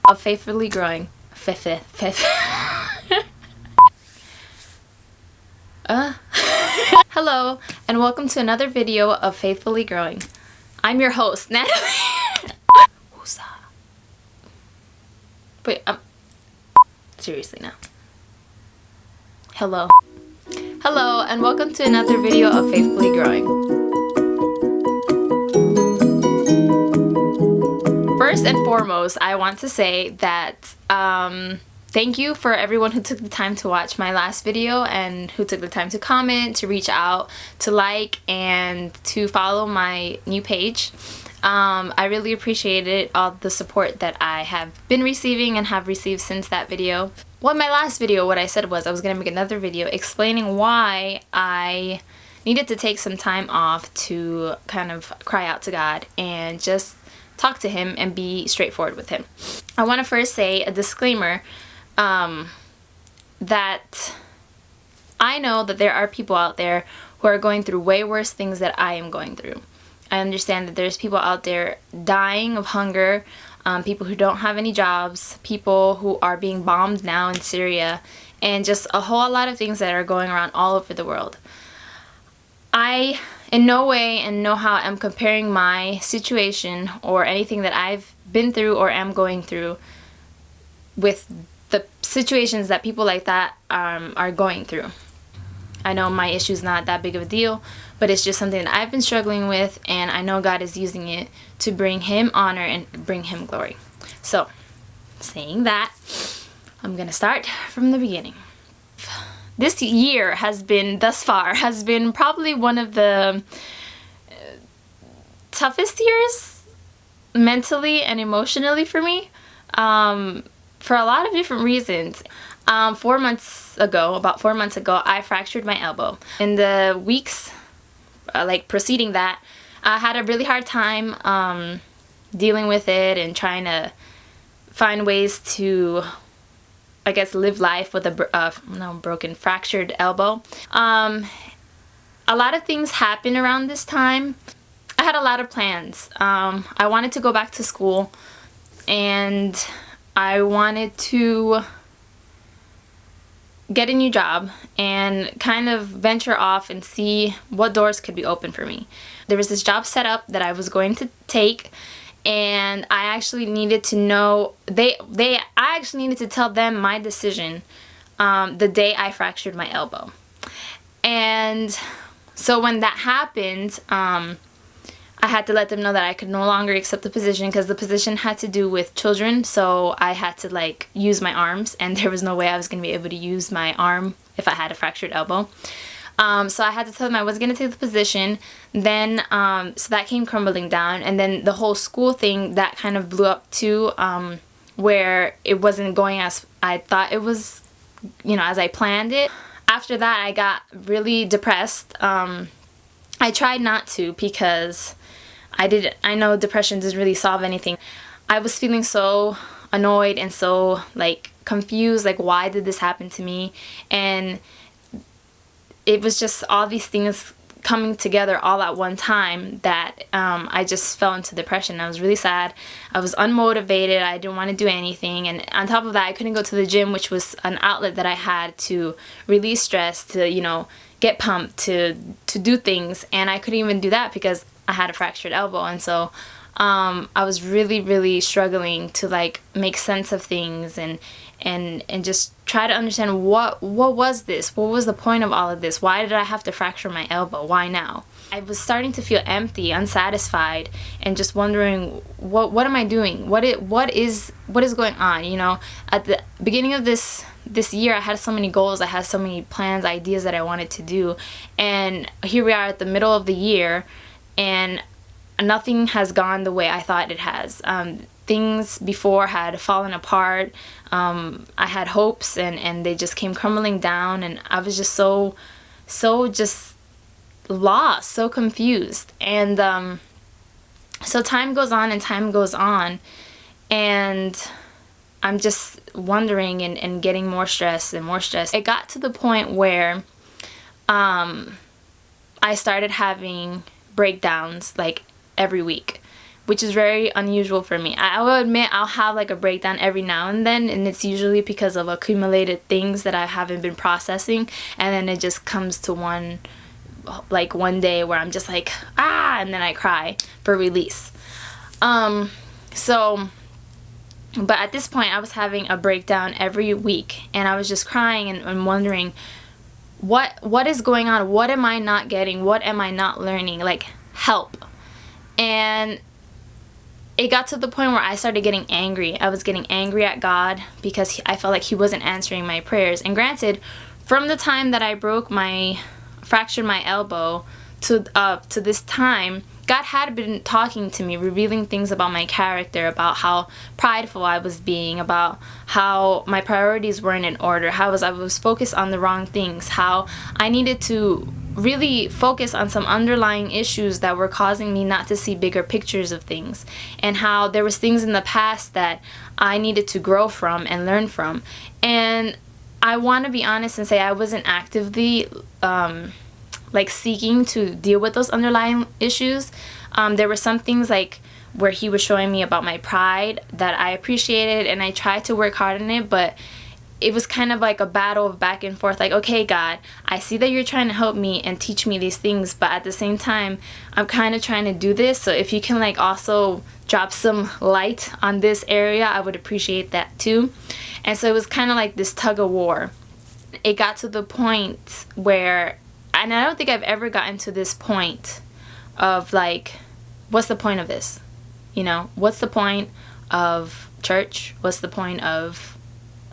of Faithfully Growing. Hello, and welcome to another video of Faithfully Growing. I'm your host, Natalie. Who's that? Wait, seriously now. Hello, and welcome to another video of Faithfully Growing. First and foremost, I want to say that thank you for everyone who took the time to watch my last video and who took the time to comment, to reach out, to like, and to follow my new page. I really appreciated all the support that I have been receiving and have received since that video. Well, in my last video, what I said was I was going to make another video explaining why I needed to take some time off to kind of cry out to God and just talk to Him and be straightforward with Him. I want to first say a disclaimer that I know that there are people out there who are going through way worse things that I am going through. I understand that there's people out there dying of hunger, people who don't have any jobs, people who are being bombed now in Syria, and just a whole lot of things that are going around all over the world. I in no way and no how am comparing my situation or anything that I've been through or am going through with the situations that people like that are going through. I know my issue's not that big of a deal, but it's just something that I've been struggling with, and I know God is using it to bring Him honor and bring Him glory. So, saying that, I'm gonna start from the beginning. This year thus far has been probably one of the toughest years mentally and emotionally for me, for a lot of different reasons. About 4 months ago, I fractured my elbow. In the weeks preceding that, I had a really hard time dealing with it and trying to find ways to, I guess, live life with a fractured elbow. A lot of things happened around this time. I had a lot of plans. I wanted to go back to school, and I wanted to get a new job and kind of venture off and see what doors could be open for me. There was this job set up that I was going to take, and I actually needed to know, I actually needed to tell them my decision the day I fractured my elbow. And so when that happened, I had to let them know that I could no longer accept the position because the position had to do with children, so I had to use my arms, and there was no way I was going to be able to use my arm if I had a fractured elbow. So I had to tell them I was going to take the position. Then, so that came crumbling down, and then the whole school thing, that kind of blew up too, where it wasn't going as I thought it was, as I planned it. After that, I got really depressed. I tried not to because I know depression doesn't really solve anything. I was feeling so annoyed and so confused, why did this happen to me? And it was just all these things coming together all at one time that I just fell into depression. I was really sad. I was unmotivated. I didn't want to do anything. And on top of that, I couldn't go to the gym, which was an outlet that I had to release stress, to, get pumped, to do things. And I couldn't even do that because I had a fractured elbow. And so I was really, really struggling to make sense of things and just try to understand what was this? What was the point of all of this? Why did I have to fracture my elbow? Why now? I was starting to feel empty, unsatisfied, and just wondering what am I doing? What is going on? At the beginning of this year, I had so many goals, I had so many plans, ideas that I wanted to do, and here we are at the middle of the year, and nothing has gone the way I thought it has. Things before had fallen apart. I had hopes, and they just came crumbling down, and I was just so just lost, so confused. And so time goes on, and I'm just wondering and getting more stressed and more stressed. It got to the point where I started having breakdowns every week, which is very unusual for me. I will admit I'll have like a breakdown every now and then, and it's usually because of accumulated things that I haven't been processing, and then it just comes to one day where I'm just like, and then I cry for release. But at this point I was having a breakdown every week, and I was just crying and wondering what is going on? What am I not getting? What am I not learning? Like, help. And it got to the point where I started getting angry. I was getting angry at God because I felt like he wasn't answering my prayers. And granted, from the time that I fractured my elbow to this time, God had been talking to me, revealing things about my character, about how prideful I was being, about how my priorities weren't in order, how I was focused on the wrong things, how I needed to really focus on some underlying issues that were causing me not to see bigger pictures of things, and how there was things in the past that I needed to grow from and learn from. And I want to be honest and say I wasn't actively seeking to deal with those underlying issues. There were some things like where he was showing me about my pride that I appreciated, and I tried to work hard on it, but it was kind of like a battle of back and forth. Like, okay, God, I see that you're trying to help me and teach me these things, but at the same time, I'm kind of trying to do this. So if you can also drop some light on this area, I would appreciate that too. And so it was kind of like this tug of war. It got to the point where, and I don't think I've ever gotten to this point of what's the point of this? What's the point of church? What's the point of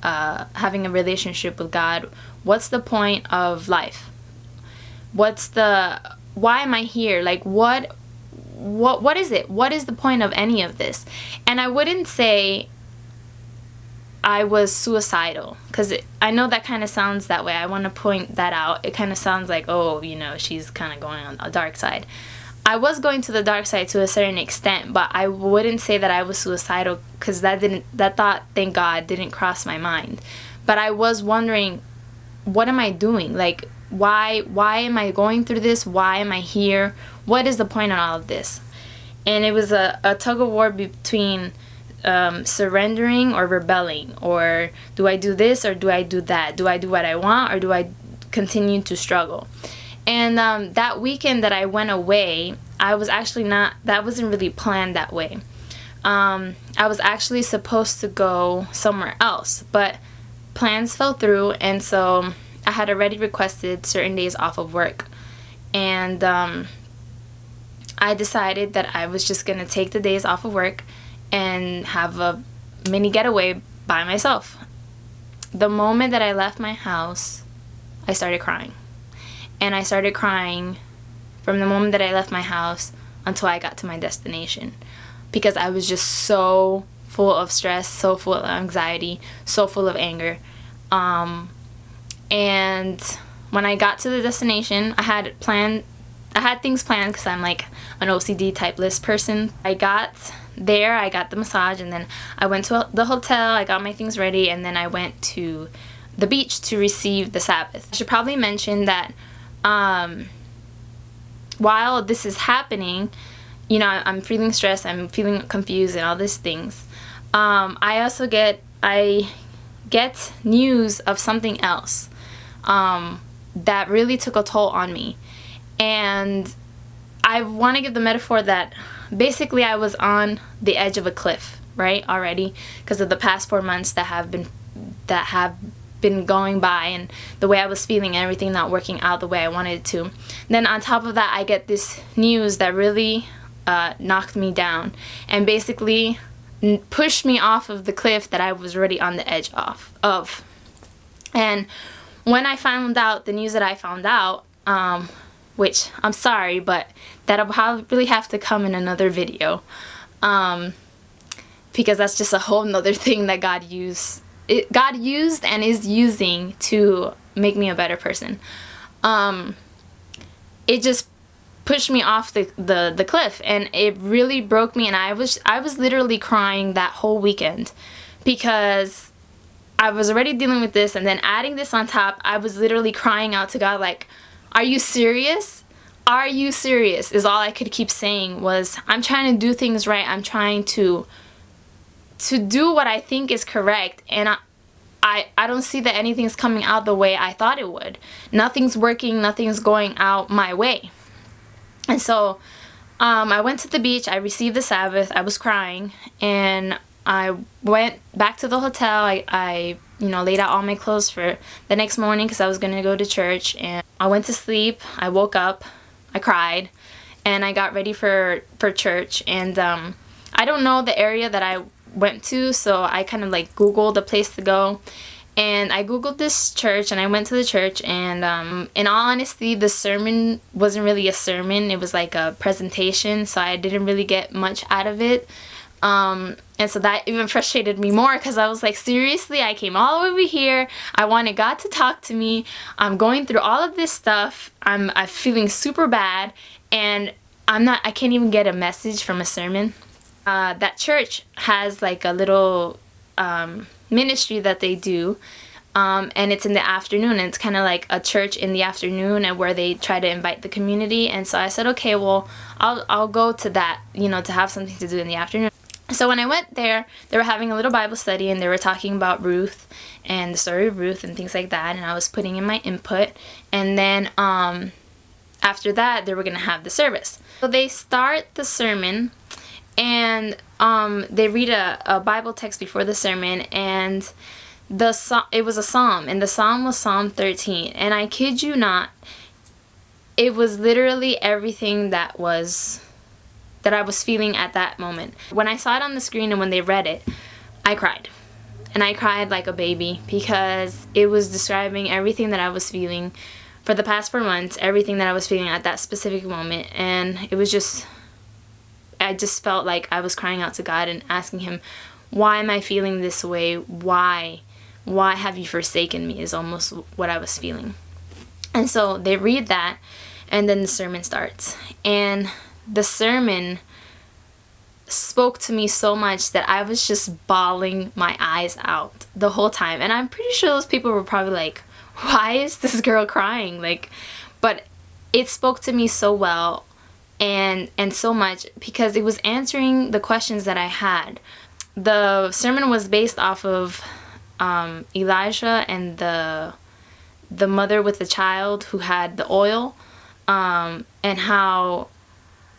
having a relationship with God? What's the point of life? Why am I here? What is it? What is the point of any of this? And I wouldn't say I was suicidal, because I know that kind of sounds that way. I want to point that out. It kind of sounds like, she's kind of going on the dark side. I was going to the dark side to a certain extent, but I wouldn't say that I was suicidal, because that thought, thank God, didn't cross my mind. But I was wondering, what am I doing? Why am I going through this? Why am I here? What is the point of all of this? And it was a tug of war between surrendering or rebelling, or do I do this or do I do that? Do I do what I want, or do I continue to struggle? And that weekend that I went away, that wasn't really planned that way. I was actually supposed to go somewhere else, but plans fell through, and so I had already requested certain days off of work. And I decided that I was just going to take the days off of work and have a mini getaway by myself. The moment that I left my house, I started crying. And I started crying from the moment that I left my house until I got to my destination, because I was just so full of stress, so full of anxiety, so full of anger. And when I got to the destination, I had things planned, because I'm like an OCD type list person. I got there, I got the massage, and then I went to the hotel, I got my things ready, and then I went to the beach to receive the Sabbath. I should probably mention that while this is happening, I'm feeling stressed, I'm feeling confused and all these things. I also get news of something else that really took a toll on me. And I want to give the metaphor that basically I was on the edge of a cliff, right, already, because of the past 4 months that have been going by, and the way I was feeling and everything not working out the way I wanted it to. Then on top of that, I get this news that really knocked me down and basically pushed me off of the cliff that I was already on the edge of. And when I found out the news that I found out, which I'm sorry, but that'll probably have to come in another video, because that's just a whole nother thing that God used and is using to make me a better person. It just pushed me off the cliff, and it really broke me, and I was literally crying that whole weekend, because I was already dealing with this, and then adding this on top, I was literally crying out to God, like, are you serious? are you serious? Is all I could keep saying. Was I'm trying to do things right. I'm trying to do what I think is correct, and I don't see that anything's coming out the way I thought it would. Nothing's working, nothing's going out my way. And so I went to the beach, I received the Sabbath, I was crying, and I went back to the hotel. I laid out all my clothes for the next morning because I was going to go to church, and I went to sleep. I woke up, I cried, and I got ready for church. And I don't know the area that I went to, so I kind of like Googled a place to go, and I Googled this church, and I went to the church. And in all honesty, the sermon wasn't really a sermon. It was like a presentation, so I didn't really get much out of it. And so that even frustrated me more, because I was like, seriously, I came all the way over here, I wanted God to talk to me, I'm going through all of this stuff, I'm feeling super bad, and I can't even get a message from a sermon. That church has like a little ministry that they do, and it's in the afternoon, and it's kind of like a church in the afternoon, and where they try to invite the community. And so I said, okay, well, I'll go to that, to have something to do in the afternoon. So when I went there, they were having a little Bible study, and they were talking about Ruth and the story of Ruth and things like that, and I was putting in my input. And then after that, they were going to have the service. So they start the sermon, and they read a Bible text before the sermon, and it was a psalm, and the psalm was Psalm 13. And I kid you not, it was literally everything that I was feeling at that moment. When I saw it on the screen and when they read it, I cried. And I cried like a baby, because it was describing everything that I was feeling for the past 4 months, everything that I was feeling at that specific moment. And it was just, I just felt like I was crying out to God and asking Him, why am I feeling this way? Why have you forsaken me, is almost what I was feeling. And so they read that, and then the sermon starts. And the sermon spoke to me so much that I was just bawling my eyes out the whole time. And I'm pretty sure those people were probably like, why is this girl crying? But it spoke to me so well and so much, because it was answering the questions that I had. The sermon was based off of Elijah and the mother with the child who had the oil, and how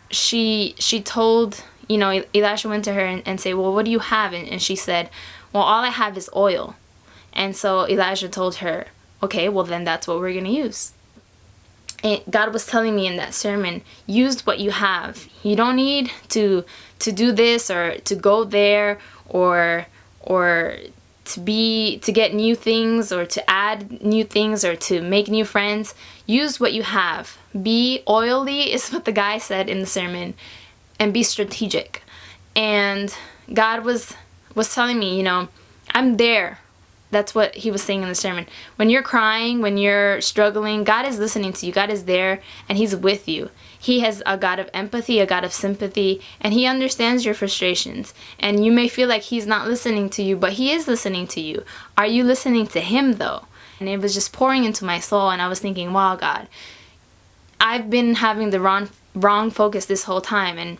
she told, Elisha went to her and said, well, what do you have? And she said, well, all I have is oil. And so Elijah told her, okay, well then that's what we're going to use. And God was telling me in that sermon, use what you have. You don't need to do this or to go there or to get new things or to add new things or to make new friends. Use what you have. Be oily is what the guy said in the sermon, and be strategic. And God was telling me, I'm there. That's what He was saying in the sermon. When you're crying, when you're struggling, God is listening to you. God is there, and He's with you. He is a God of empathy, a God of sympathy, and He understands your frustrations. And you may feel like He's not listening to you, but He is listening to you. Are you listening to Him, though? And it was just pouring into my soul, and I was thinking, wow, God, I've been having the wrong focus this whole time, and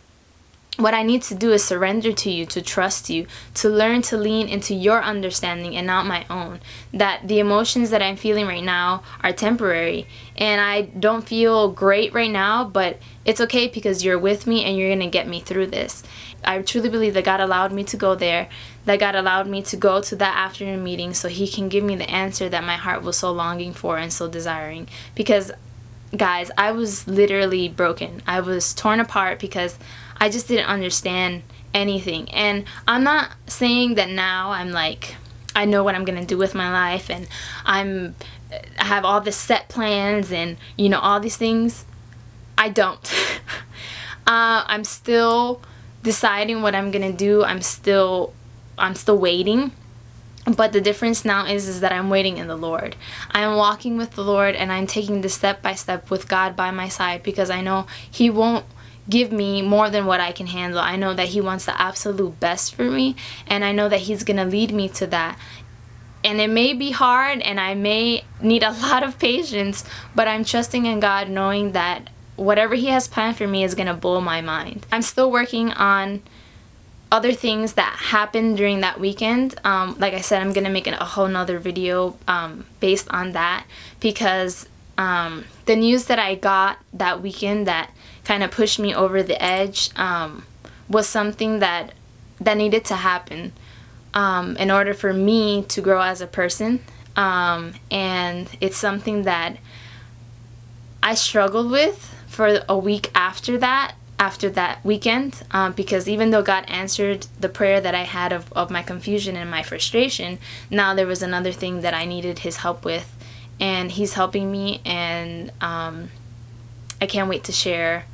what I need to do is surrender to you, to trust you, to learn to lean into your understanding and not my own. That the emotions that I'm feeling right now are temporary, and I don't feel great right now, but it's okay because you're with me and you're going to get me through this. I truly believe that God allowed me to go there, that God allowed me to go to that afternoon meeting so He can give me the answer that my heart was so longing for and so desiring. Because, guys, I was literally broken. I was torn apart because I just didn't understand anything. And I'm not saying that now I'm like, I know what I'm going to do with my life and I have all this set plans and, all these things. I don't. I'm still deciding what I'm going to do. I'm still waiting. But the difference now is that I'm waiting in the Lord. I'm walking with the Lord, and I'm taking this step by step with God by my side, because I know He won't give me more than what I can handle. I know that He wants the absolute best for me, and I know that He's going to lead me to that. And it may be hard, and I may need a lot of patience, but I'm trusting in God, knowing that whatever he has planned for me is gonna blow my mind. I'm still working on other things that happened during that weekend. Like I said, I'm gonna make a whole nother video based on that, because the news that I got that weekend that kind of pushed me over the edge was something that needed to happen in order for me to grow as a person. And it's something that I struggled with for a week after that weekend, because even though God answered the prayer that I had of my confusion and my frustration, now there was another thing that I needed his help with, and he's helping me, and I can't wait to share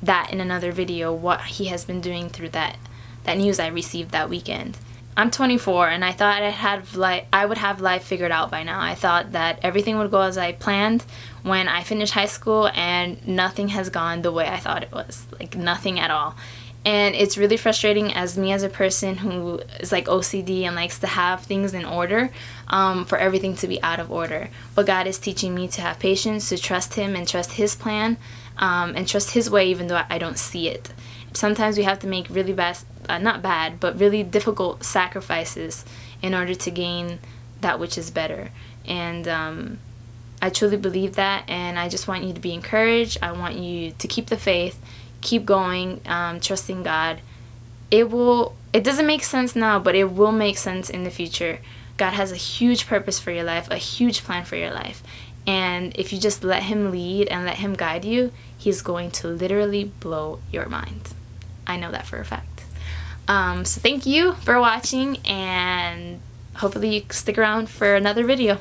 that in another video, what he has been doing through that news I received that weekend. I'm 24, and I thought I would have life figured out by now. I thought that everything would go as I planned when I finished high school, and nothing has gone the way I thought it was. Like, nothing at all. And it's really frustrating as a person who is like OCD and likes to have things in order, for everything to be out of order. But God is teaching me to have patience, to trust him and trust his plan, and trust his way even though I don't see it. Sometimes we have to make really really difficult sacrifices in order to gain that which is better. And I truly believe that, and I just want you to be encouraged. I want you to keep the faith, keep going, trusting God. It doesn't make sense now, but it will make sense in the future. God has a huge purpose for your life, a huge plan for your life. And if you just let him lead and let him guide you, he's going to literally blow your mind. I know that for a fact. So thank you for watching, and hopefully you stick around for another video.